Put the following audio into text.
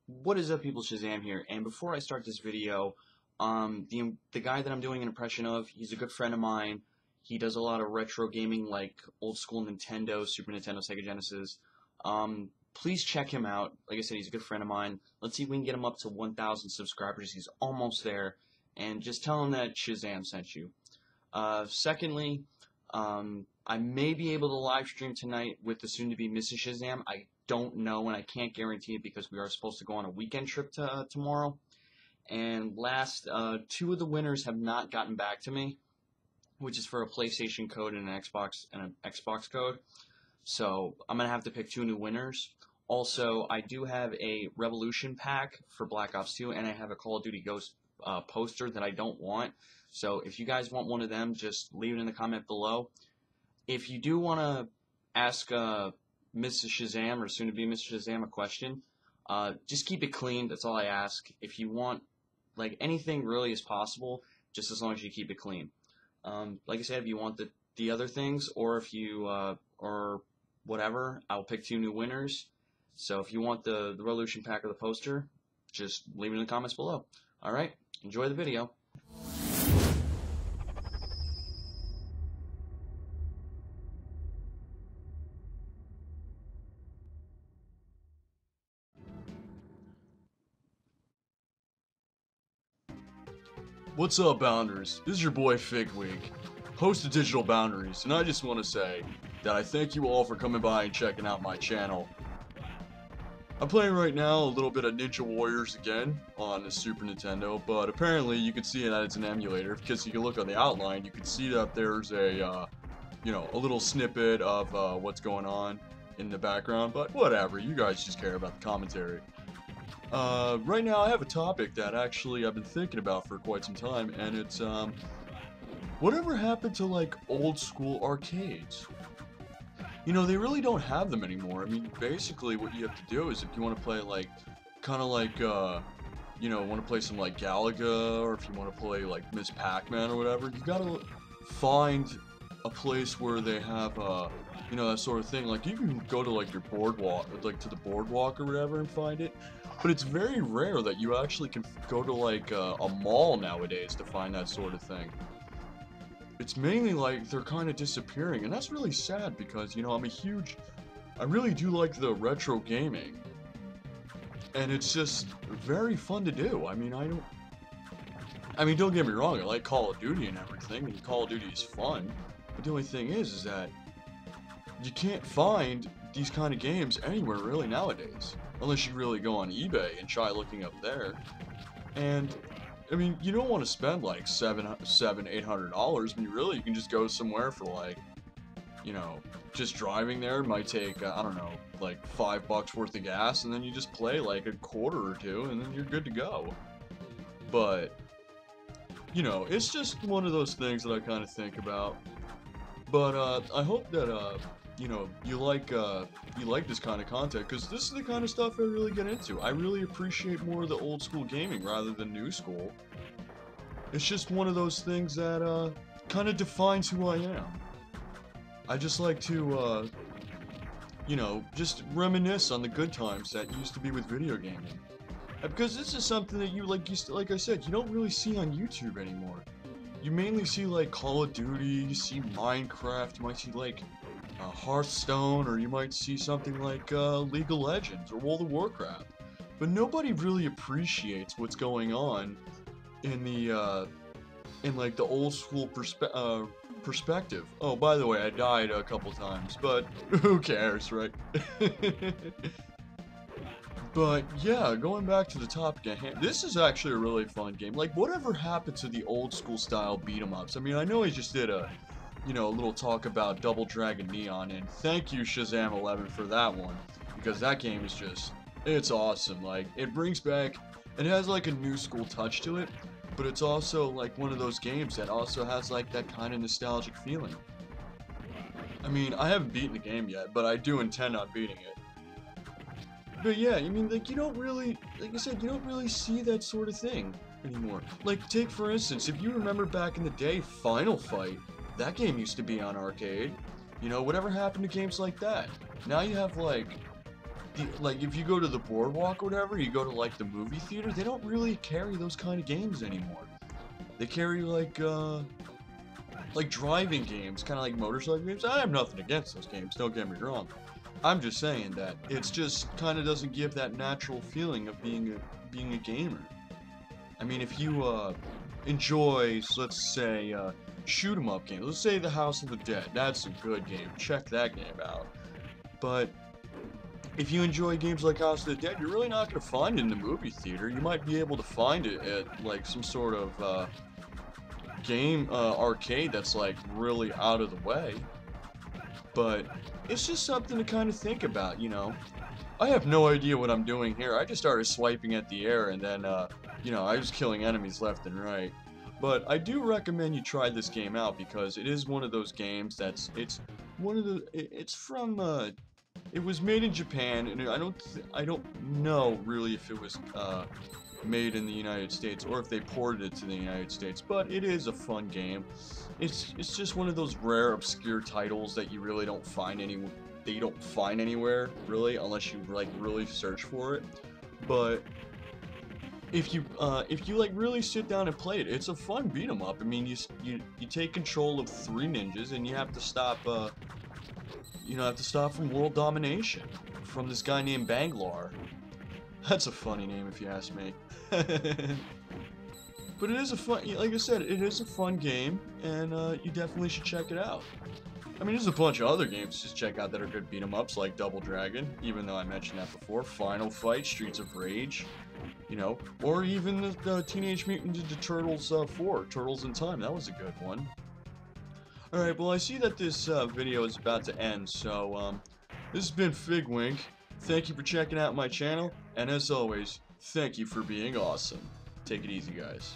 What is up, people? Shazam here, and before I start this video, the guy that I'm doing an impression of, he's a good friend of mine. He does a lot of retro gaming, like old school Nintendo, Super Nintendo, Sega Genesis. Please check him out. Like I said, he's a good friend of mine. Let's see if we can get him up to 1,000 subscribers. He's almost there, and just tell him that Shazam sent you. Secondly, I may be able to live stream tonight with the soon-to-be Mrs. Shazam. I don't know, and I can't guarantee it because we are supposed to go on a weekend trip tomorrow. And last, two of the winners have not gotten back to me, which is for a PlayStation code and an Xbox code. So I'm gonna have to pick two new winners. Also, I do have a Revolution pack for Black Ops 2, and I have a Call of Duty Ghost poster that I don't want. So if you guys want one of them, just leave it in the comment below. If you do want to ask Mrs. Shazam, or soon-to-be Mr. Shazam, a question, just keep it clean. That's all I ask. If you want, like, anything really is possible, just as long as you keep it clean. Like I said, if you want the other things, or if you or whatever, I'll pick two new winners. So if you want the Revolution pack or the poster, just leave it in the comments below. All right, enjoy the video. What's up, Bounders? This is your boy Figweek, host of Digital Boundaries, and I just want to say that I thank you all for coming by and checking out my channel. I'm playing right now a little bit of Ninja Warriors again on the Super Nintendo, but apparently you can see that it's an emulator, because you can look on the outline, you can see that there's a, a little snippet of what's going on in the background, but whatever, you guys just care about the commentary. Right now I have a topic that actually I've been thinking about for quite some time, and it's, whatever happened to, like, old school arcades? You know, they really don't have them anymore. I mean, basically what you have to do is if you want to play, like, kind of like, want to play some, like, Galaga, or if you want to play, like, Miss Pac-Man or whatever, you gotta find a place where they have, that sort of thing. Like, you can go to, like, your boardwalk, like, to the boardwalk or whatever and find it. But it's very rare that you actually can go to, like, a mall nowadays to find that sort of thing. It's mainly, like, they're kind of disappearing, and that's really sad because, you know, I really do like the retro gaming. And it's just very fun to do. I mean, don't get me wrong, I like Call of Duty and everything, and Call of Duty is fun. But the only thing is that you can't find these kind of games anywhere really nowadays. Unless you really go on eBay and try looking up there. And, I mean, you don't want to spend like $800 when you can just go somewhere for like, just driving there might take, I don't know, like $5 worth of gas, and then you just play like a quarter or two, and then you're good to go. But, it's just one of those things that I kind of think about. But, I hope that, you like this kind of content, because this is the kind of stuff I really get into. I really appreciate more of the old school gaming rather than new school. It's just one of those things that, kind of defines who I am. I just like to, just reminisce on the good times that used to be with video gaming. Because this is something that like I said, you don't really see on YouTube anymore. You mainly see, like, Call of Duty, you see Minecraft, you might see, like, Hearthstone, or you might see something like League of Legends or World of Warcraft. But nobody really appreciates what's going on in the like the old school perspective. Oh, by the way, I died a couple times, but who cares, right? But yeah, going back to the topic at hand, this is actually a really fun game. Like, whatever happened to the old school style beat 'em ups? I mean, I know I just did a little talk about Double Dragon Neon, and thank you Shazam 11 for that one, because that game is just, it's awesome. Like, it brings back, it has like a new school touch to it, but it's also like one of those games that also has like that kind of nostalgic feeling. I mean, I haven't beaten the game yet, but I do intend on beating it. But yeah, I mean, like, you don't really, like I said, you don't really see that sort of thing anymore. Like, take for instance, if you remember back in the day, Final Fight, that game used to be on arcade. Whatever happened to games like that? Now you have, like, like if you go to the boardwalk or whatever, you go to like the movie theater, they don't really carry those kind of games anymore. They carry like driving games, kind of like motorcycle games. I have nothing against those games, don't get me wrong. I'm just saying that it's just kind of doesn't give that natural feeling of being a gamer. I mean, if you enjoy, let's say, shoot 'em up games, let's say The House of the Dead, that's a good game. Check that game out. But if you enjoy games like House of the Dead, you're really not going to find it in the movie theater. You might be able to find it at like some sort of game arcade that's like really out of the way. But it's just something to kind of think about, you know. I have no idea what I'm doing here. I just started swiping at the air and then, you know, I was killing enemies left and right. But I do recommend you try this game out because it is one of those games that's, it's from, it was made in Japan, and I don't know really if it was, made in the United States or if they ported it to the United States, but it is a fun game. It's just one of those rare obscure titles that you really don't find anywhere really, unless you like really search for it. But if you like really sit down and play it, it's a fun beat 'em up. I mean, you take control of 3 ninjas and you have to stop from world domination from this guy named Bangalore. That's a funny name if you ask me. But it is a fun, like I said, it is a fun game, and you definitely should check it out. I mean, there's a bunch of other games to check out that are good beat 'em ups, like Double Dragon, even though I mentioned that before, Final Fight, Streets of Rage, you know, or even the Teenage Mutant Ninja Turtles 4, Turtles in Time. That was a good one. Alright, well, I see that this video is about to end, so this has been Figwink. Thank you for checking out my channel, and as always, thank you for being awesome. Take it easy, guys.